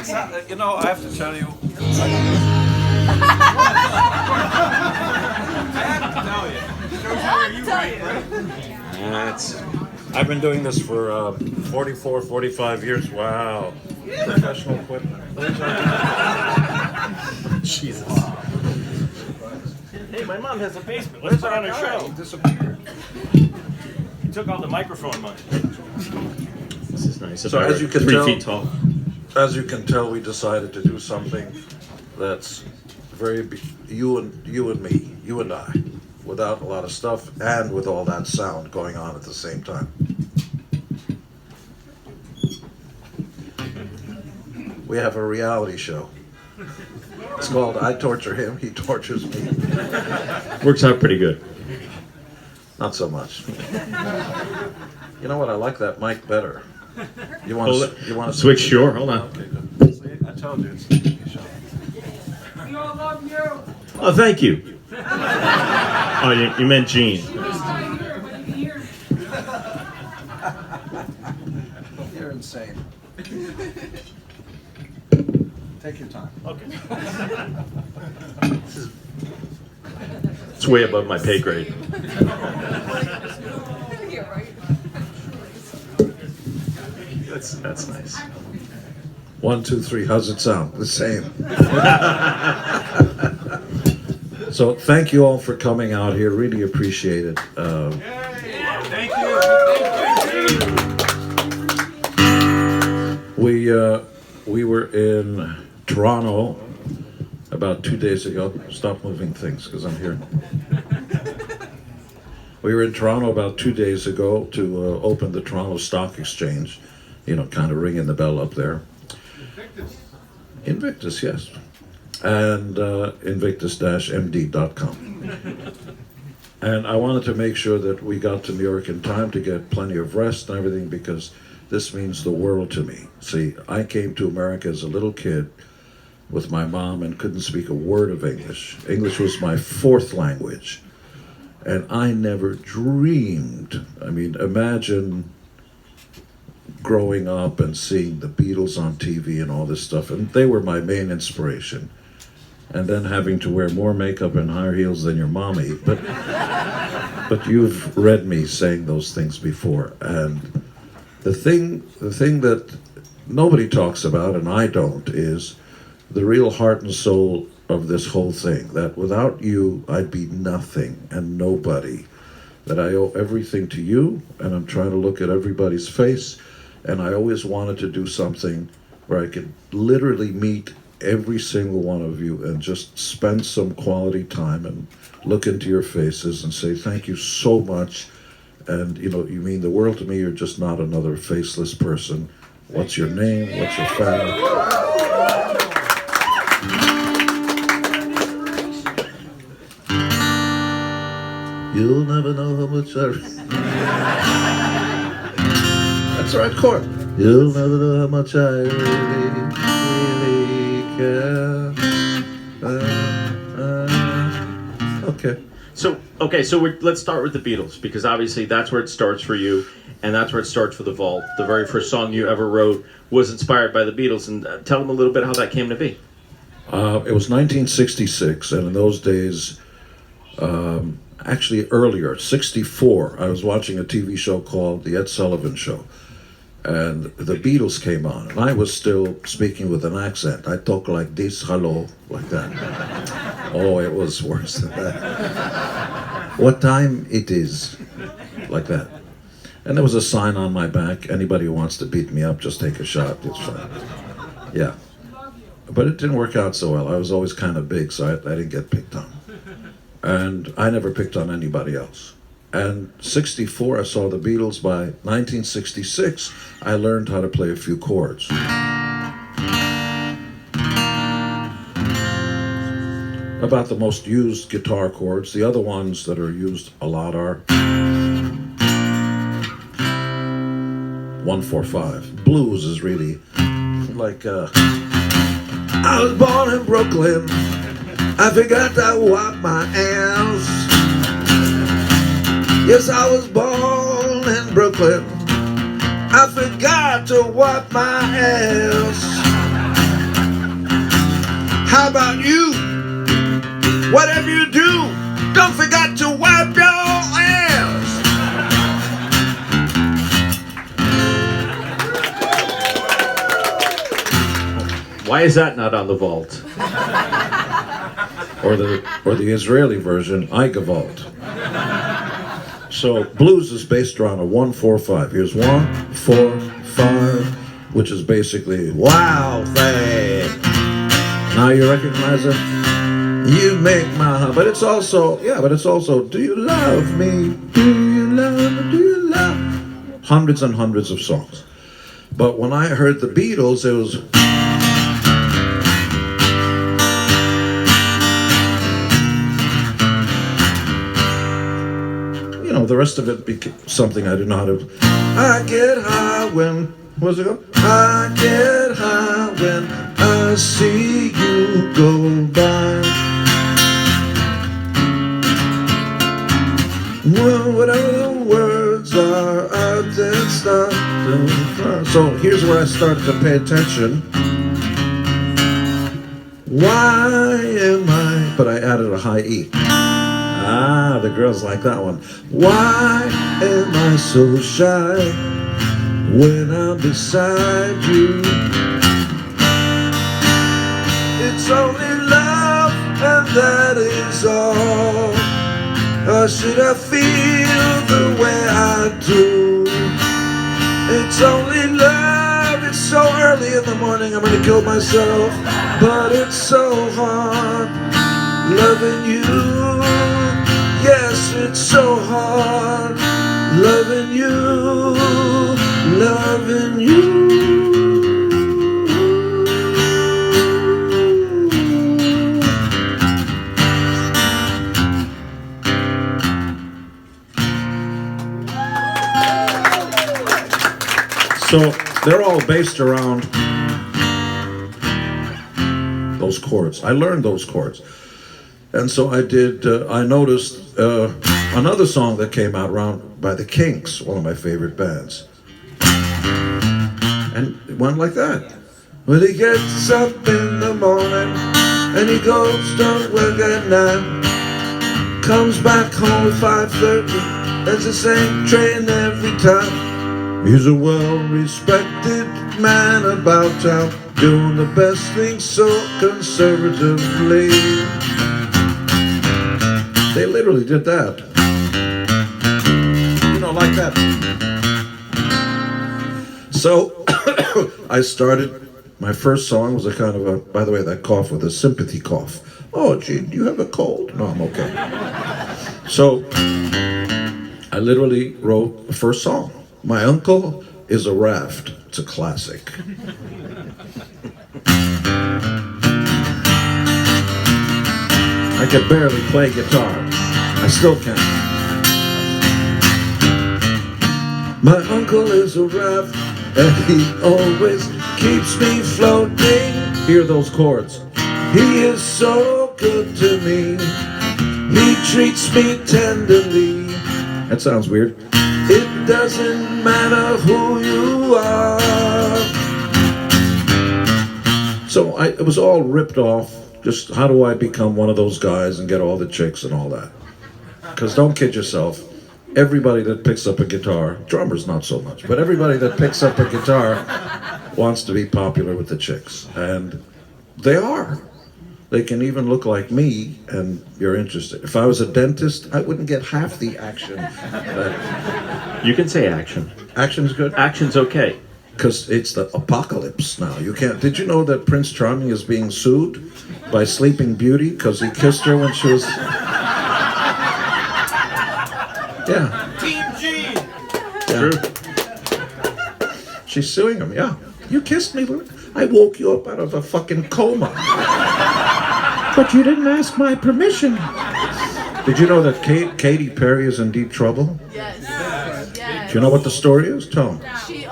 You know, I have to tell you. I've been doing this for 44, 45 years. Wow. Professional equipment. Jesus. Hey, my mom has a basement. Let's Where's put our on her guy? show. He disappeared. He took all the microphone money. This is nice. So as you can 3 tell, feet tall. As you can tell, we decided to do something that's you and me, you and I, without a lot of stuff and with all that sound going on at the same time. We have a reality show. It's called I Torture Him, He Tortures Me. Works out pretty good. Not so much. You know what? I like that mic better. You want to Switch? Sure. Hold on. Okay, good. See, I told you it's a TV show. We all love you. Oh, thank you. Oh, you meant Gene. She's not here, but you can hear me. You're insane. Take your time. Okay. It's way above my pay grade. Yeah, right. That's nice. 1, 2, 3. How's it sound? The same. So thank you all for coming out here. Really appreciate it. Thank you. We were in Toronto about 2 days ago. Stop moving things because I'm here. We were in Toronto about 2 days ago to open the Toronto Stock Exchange. You know, kind of ringing the bell up there. Invictus, yes. And invictus-md.com. And I wanted to make sure that we got to New York in time to get plenty of rest and everything because this means the world to me. See, I came to America as a little kid with my mom and couldn't speak a word of English. English was my fourth language. And I never dreamed, I mean, imagine growing up and seeing the Beatles on TV and all this stuff, and they were my main inspiration. And then having to wear more makeup and higher heels than your mommy, but you've read me saying those things before. And the thing that nobody talks about, and I don't, is the real heart and soul of this whole thing. That without you, I'd be nothing and nobody. That I owe everything to you, and I'm trying to look at everybody's face. And I always wanted to do something where I could literally meet every single one of you and just spend some quality time and look into your faces and say thank you so much. And you know, you mean the world to me. You're just not another faceless person. What's your name? What's your family? You'll never know how much I... That's the right chord. You'll never know how much I really care. Okay. So let's start with the Beatles because obviously that's where it starts for you, and that's where it starts for the Vault. The very first song you ever wrote was inspired by the Beatles, and tell them a little bit how that came to be. It was 1966, and in those days, actually earlier, 64, I was watching a TV show called The Ed Sullivan Show. And the Beatles came on, and I was still speaking with an accent. I talk like this, hello, like that. Oh, it was worse than that. What time it is, like that. And there was a sign on my back, anybody who wants to beat me up, just take a shot, it's fine. Yeah. But it didn't work out so well. I was always kind of big, so I didn't get picked on. And I never picked on anybody else. And 64, I saw the Beatles. By 1966, I learned how to play a few chords. About the most used guitar chords. The other ones that are used a lot are 1, 4, 5. Blues is really like I was born in Brooklyn. I forgot to wipe my ass. Yes, I was born in Brooklyn. I forgot to wipe my ass. How about you? Whatever you do, don't forget to wipe your ass. Why is that not on the vault? Or the Israeli version, I Gewalt. So blues is based around a 1-4-5. Here's 1-4-5, which is basically wow thing. Now you recognize it? You make my heart. But it's also do you love me? Do you love me? Do you love me? Hundreds and hundreds of songs. But when I heard the Beatles, it was the rest of it became something I didn't know how to. I get high when, what's it go? I get high when I see you go by. Well, whatever the words are, I then start to fly. So here's where I started to pay attention. Why am I? But I added a high E. Ah, the girls like that one. Why am I so shy when I'm beside you? It's only love and that is all. Or should I feel the way I do? It's only love, it's so early in the morning I'm gonna kill myself. But it's so hard loving you. Yes, it's so hard loving you, loving you. So they're all based around those chords. I learned those chords. And so I noticed another song that came out around by the Kinks, one of my favorite bands. And it went like that. Well, he gets up in the morning and he goes to work at 9. Comes back home at 5:30. There's the same train every time. He's a well-respected man about town, doing the best thing so conservatively. They literally did that. Like that. So I started, my first song was a kind of a, by the way, that cough was a sympathy cough. Oh, gee, do you have a cold? No, I'm okay. So I literally wrote the first song. My Uncle is a Raft. It's a classic. I could barely play guitar. I still can't. My uncle is a raft, and he always keeps me floating. Hear those chords. He is so good to me. He treats me tenderly. That sounds weird. It doesn't matter who you are. So it was all ripped off. Just how do I become one of those guys and get all the chicks and all that? Because don't kid yourself. Everybody that picks up a guitar, drummers not so much, but everybody that picks up a guitar wants to be popular with the chicks. And they are. They can even look like me, and you're interested. If I was a dentist, I wouldn't get half the action. You can say action. Action's good? Action's okay. Because it's the apocalypse now. You can't. Did you know that Prince Charming is being sued by Sleeping Beauty because he kissed her when she was... Yeah. Team G. Yeah. True. She's suing him, yeah. You kissed me, Lou. I woke you up out of a fucking coma. But you didn't ask my permission. Did you know that Katy Perry is in deep trouble? Yes. Do you know what the story is? Tell me. She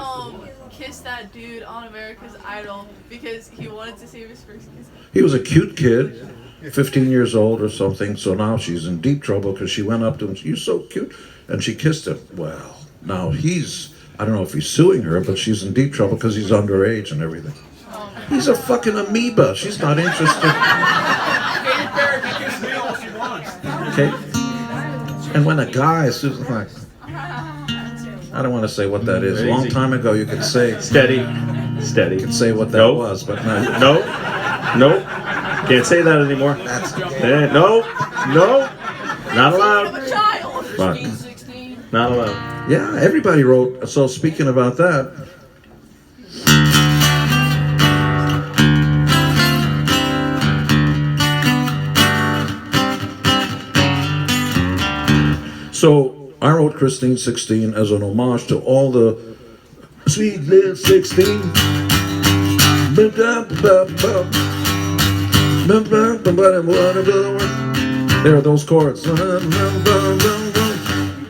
kissed that dude on America's Idol because he wanted to save his first kiss. He was a cute kid, 15 years old or something, so now she's in deep trouble because she went up to him, "You're so cute," and she kissed him. Well, now I don't know if he's suing her, but she's in deep trouble because he's underage and everything. He's a fucking amoeba. She's not interested. Katy Perry can kiss me all she wants. Okay? And when a guy is just like, I don't want to say what that is. A long time ago, you could say Steady. what that Nope. was, but no. No. Can't say that anymore. No. Not I'm a allowed. child. But, Not allowed. yeah, everybody wrote. So speaking about that, so I wrote Christine 16 as an homage to all the sweet little 16. There are those chords.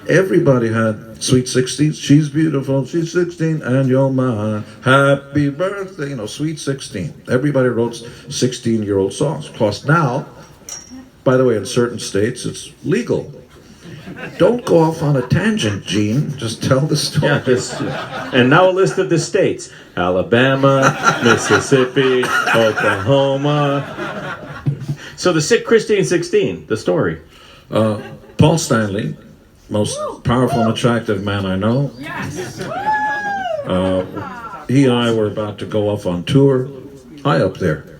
Everybody had Sweet 16. She's beautiful, she's 16, and you're mine. Happy birthday. You know, Sweet 16. Everybody wrote 16-year-old songs. Plus now, by the way, in certain states, it's legal. Don't go off on a tangent, Gene. Just tell the story. Yeah, and now a list of the states: Alabama, Mississippi, Oklahoma. So the sick Christine 16, the story. Paul Stanley, most powerful and attractive man I know. Yes. He and I were about to go off on tour. High up there.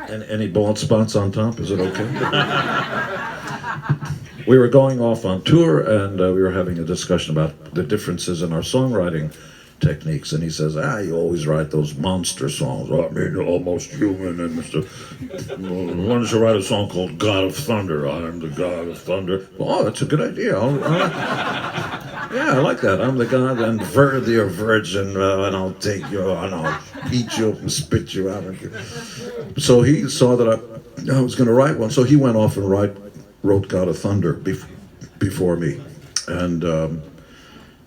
And any bald spots on top? Is it okay? We were going off on tour, and we were having a discussion about the differences in our songwriting techniques. And he says, you always write those monster songs. I mean, Almost Human, and Mr. Why don't you write a song called God of Thunder? I'm the God of Thunder. Oh, that's a good idea. Yeah, I like that. I'm the God and the virgin, and I'll take you, and I'll eat you up and spit you out. So he saw that I was going to write one. So he went off and wrote God of Thunder before me. And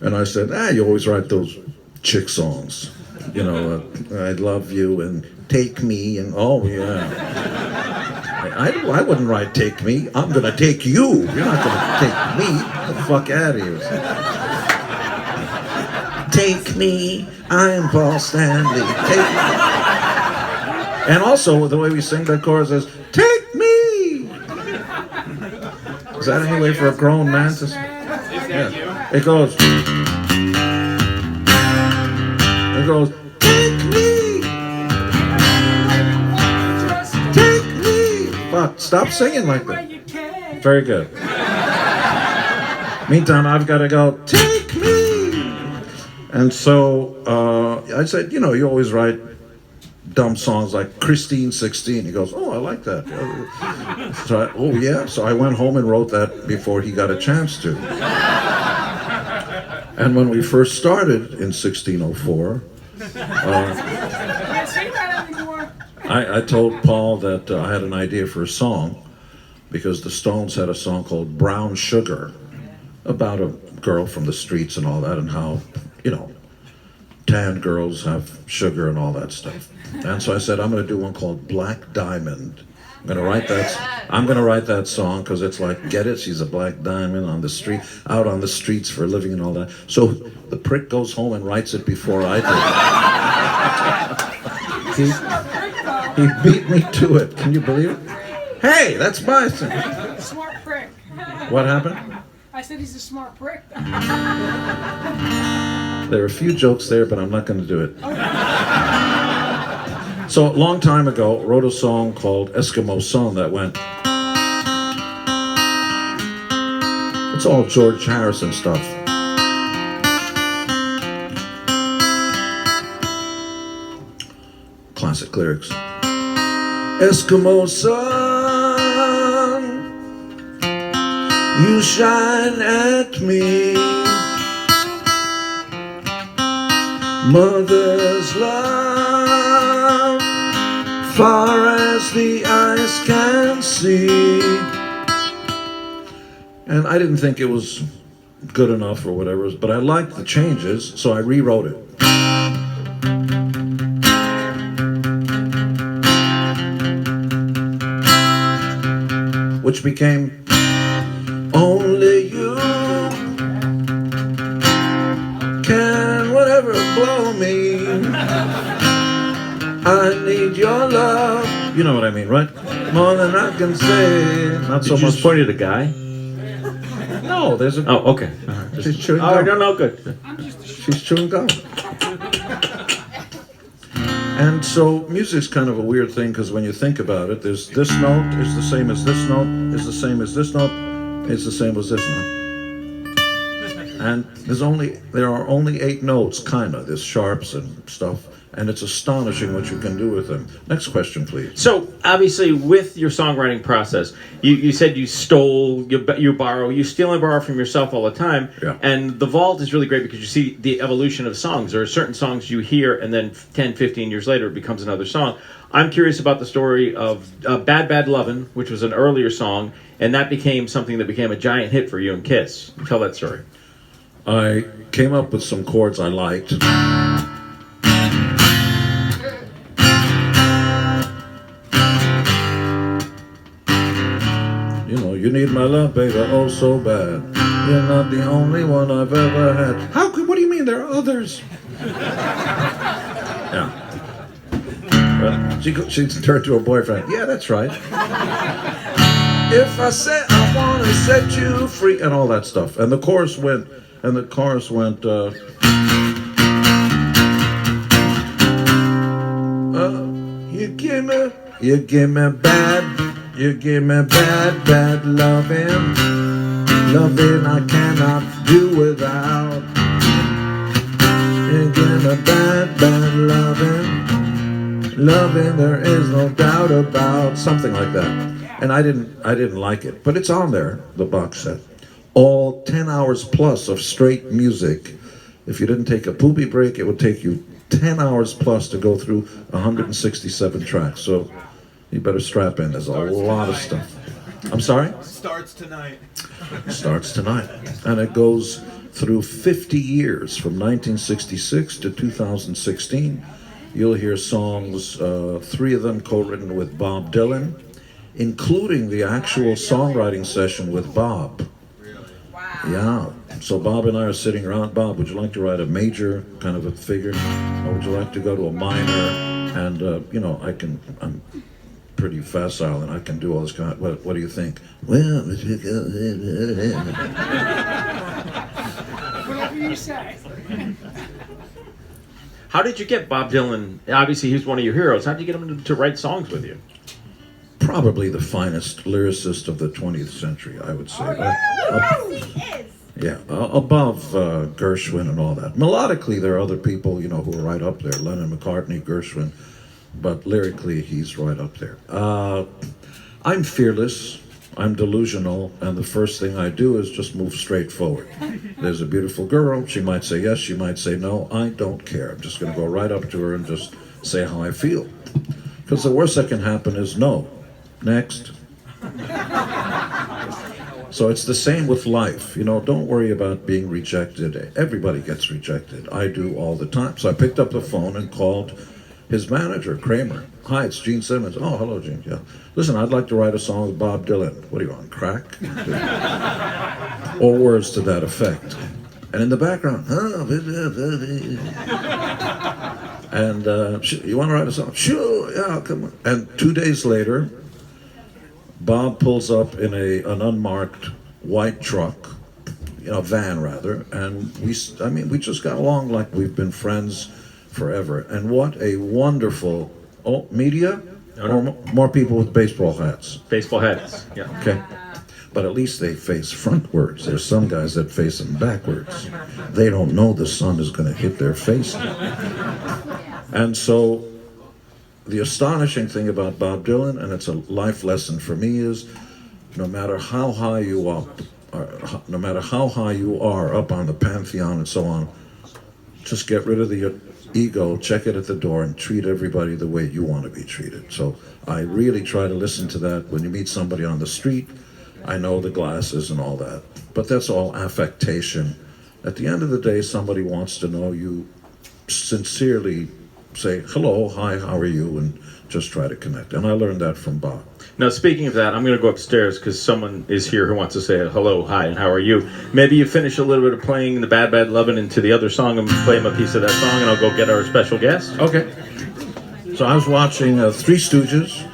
I said, you always write those chick songs. You know, I love you and take me and oh yeah. I wouldn't write take me. I'm gonna take you. You're not gonna take me. Get the fuck out of here. Take me. I am Paul Stanley. Take me. And also the way we sing that chorus is take me. Is that any way for a grown man to? Yeah. It goes. Take me. Take me. Fuck, stop singing like that. Very good. Meantime, I've got to go, take me. And so I said, you always write dumb songs like Christine 16. He goes, I like that. So So I went home and wrote that before he got a chance to. And when we first started in 1604, I told Paul that I had an idea for a song because the Stones had a song called Brown Sugar about a girl from the streets and all that, and how, tan girls have sugar and all that stuff. And so I said, I'm going to do one called Black Diamond. I'm going to write that song because it's like, get it? She's a black diamond on the street, out on the streets for a living and all that. So the prick goes home and writes it before I did. He beat me to it. Can you believe it? Hey, that's my thing. Smart prick. What happened? I said he's a smart prick. There are a few jokes there, but I'm not going to do it. So a long time ago, wrote a song called Eskimo Son that went. It's all George Harrison stuff. Classic lyrics. Eskimo sun, you shine at me. Mother's love, far as the eyes can see. And I didn't think it was good enough or whatever, but I liked the changes, so I rewrote it. Which became Only You Can Whatever Blow Me. I need your love. You know what I mean, right? More than I can say. Not so Did you much. just point at a guy? No, there's a. Oh, okay. All right. She's chewing Oh, gum. no, good. She's chewing gum. And so music's kind of a weird thing because when you think about it, there's this note is the same as this note, is the same as this note, is the same as this note. And there are only 8 notes, kinda. There's sharps and stuff, and it's astonishing what you can do with them. Next question, please. So, obviously, with your songwriting process, you said you stole, you borrow, you steal and borrow from yourself all the time. Yeah. And the vault is really great because you see the evolution of songs. There are certain songs you hear, and then 10, 15 years later, it becomes another song. I'm curious about the story of Bad Bad Lovin', which was an earlier song, and that became something that became a giant hit for you and Kiss. Tell that story. I came up with some chords I liked. You know, you need my love, baby, oh so bad. You're not the only one I've ever had. What do you mean there are others? Yeah. Well, she turned to her boyfriend. Yeah, that's right. If I say I want to set you free, and all that stuff. And the chorus went, you give me bad loving, loving I cannot do without. You give me bad loving, loving there is no doubt about. Something like that. And I didn't like it, but it's on there, the box set. All 10 hours plus of straight music. If you didn't take a poopy break, it would take you 10 hours plus to go through 167 tracks. So you better strap in. There's a lot of stuff. I'm sorry? Starts tonight. Starts tonight. And it goes through 50 years, from 1966 to 2016. You'll hear songs, 3 of them co-written with Bob Dylan, including the actual songwriting session with Bob. Yeah. So Bob and I are sitting around. Bob, would you like to write a major kind of a figure? Or would you like to go to a minor? And, you know, I'm pretty facile and I can do all this kind of, what do you think? Well, Whatever you say. How did you get Bob Dylan? Obviously, he's one of your heroes. How did you get him to write songs with you? probably the finest lyricist of the 20th century, I would say. Yes, he is. Yeah, above Gershwin and all that. Melodically, there are other people, you know, who are right up there. Lennon, McCartney, Gershwin. But lyrically, he's right up there. I'm fearless. I'm delusional. And the first thing I do is just move straight forward. There's a beautiful girl. She might say yes. She might say no. I don't care. I'm just going to go right up to her and just say how I feel. Because the worst that can happen is no. Next. So it's the same with life. You know, don't worry about being rejected. Everybody gets rejected. I do all the time. So I picked up the phone and called his manager, Kramer. Hi, it's Gene Simmons. Oh, hello, Gene. Yeah. Listen, I'd like to write a song with Bob Dylan. What are you on, crack? Or words to that effect. And in the background, and you want to write a song? Sure, yeah, come on. And 2 days later, Bob pulls up in an unmarked white truck, you know, van rather, and we just got along like we've been friends forever. And what a wonderful, media? Or more people with baseball hats? Baseball hats, yeah. Okay. But at least they face frontwards. There's some guys that face them backwards. They don't know the sun is going to hit their face. And so the astonishing thing about Bob Dylan, and it's a life lesson for me, is no matter how high you are up on the pantheon and so on, just get rid of the ego, check it at the door, and treat everybody the way you want to be treated. So I really try to listen to that. When you meet somebody on the street, I know the glasses and all that, but that's all affectation. At the end of the day, somebody wants to know you. Sincerely say hello, hi, how are you, and just try to connect. And I learned that from Bob. Now, speaking of that, I'm going to go upstairs because someone is here who wants to say hello, hi, and how are you. Maybe you finish a little bit of playing the Bad Bad Lovin' into the other song and play him a piece of that song, and I'll go get our special guest. Okay. So I was watching Three Stooges,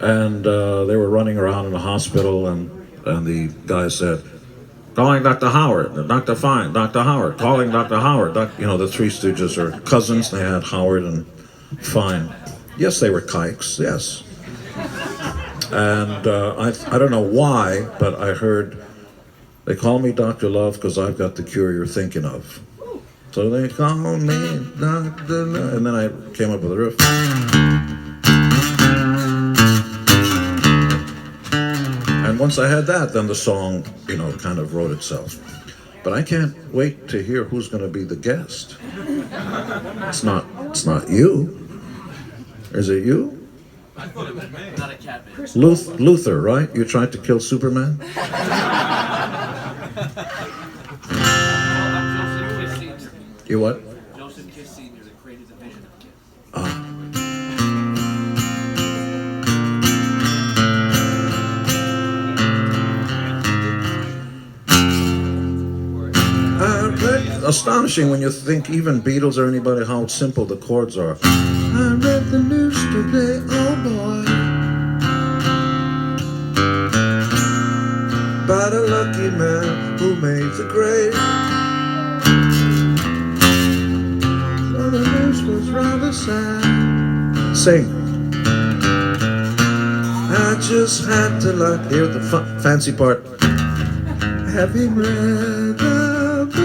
and they were running around in the hospital, and the guy said, "Calling Dr. Howard, Dr. Fine, Dr. Howard, calling Dr. Howard." You know, the Three Stooges are cousins. They had Howard and Fine. Yes, they were kikes, yes. And I don't know why, but I heard, "They call me Dr. Love because I've got the cure you're thinking of. So they call me Dr. Love." And then I came up with a riff. And once I had that, then the song, you know, kind of wrote itself. But I can't wait to hear who's going to be the guest. It's not you. Is it you? I thought it was me. Not a cat man. Luther, right? You tried to kill Superman? I'm Joseph Kiss Sr. You what? Joseph Kiss Sr. that created the vision of Kiss. Astonishing when you think even Beatles or anybody, how simple the chords are. I read the news today, oh boy, about a lucky man who made the grade. So the news was rather sad. Sing. I just had to hear the fancy part. Having read the book,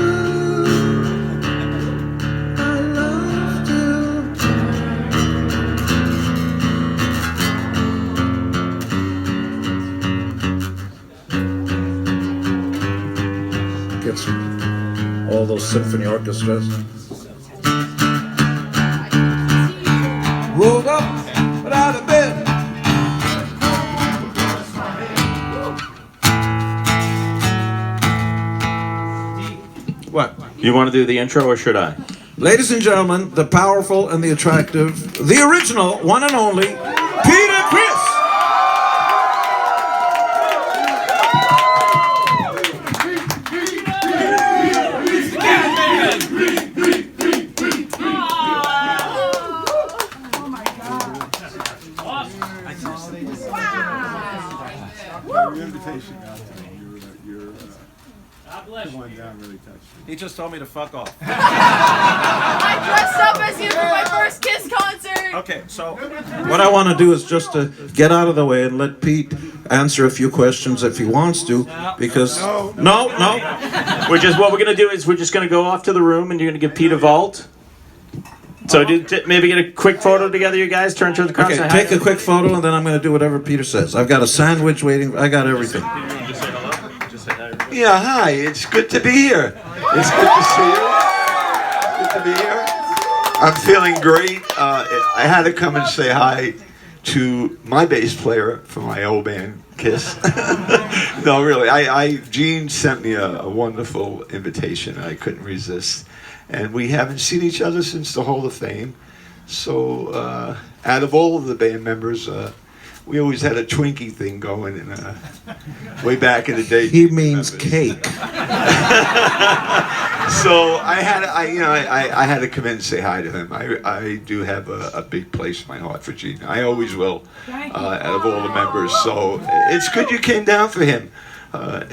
I love to. Gets all those symphony orchestras. Woke up out of bed. What? You want to do the intro or should I? Ladies and gentlemen, the powerful and the attractive, the original, one and only, Peter Criss! Oh my God. Your invitation out to me. You're the one down really touched me. He just told me to fuck off. I dressed up as you for my first Kiss concert. Okay, so what I want to do is just to get out of the way and let Pete answer a few questions if he wants to, because... No. What we're going to do is we're just going to go off to the room and you're going to give Pete a vault. So maybe get a quick photo together, you guys. Turn to the crowd. Okay, take a quick photo and then I'm going to do whatever Peter says. I've got a sandwich waiting. I got everything. Just say hello. Just say hi. Yeah, hi. It's good to be here. It's good to see you. Good to be here. I'm feeling great. I had to come and say hi to my bass player for my old band, Kiss. No, really. Gene sent me a wonderful invitation. I couldn't resist. And we haven't seen each other since the Hall of Fame. So, out of all of the band members, we always had a Twinkie thing going, and way back in the day. He means cake. So I had to come in and say hi to him. I do have a big place in my heart for Gene. I always will, out of all the members. So it's good you came down for him.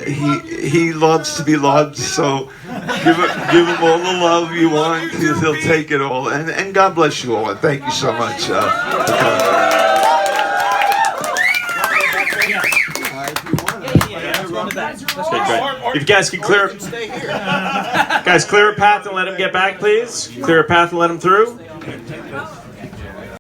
He loves to be loved, so give him all the love you want. He'll take it all. And God bless you all. And thank you so much for coming. Okay, great. If you guys can clear a path and let him get back, please. Clear a path and let him through.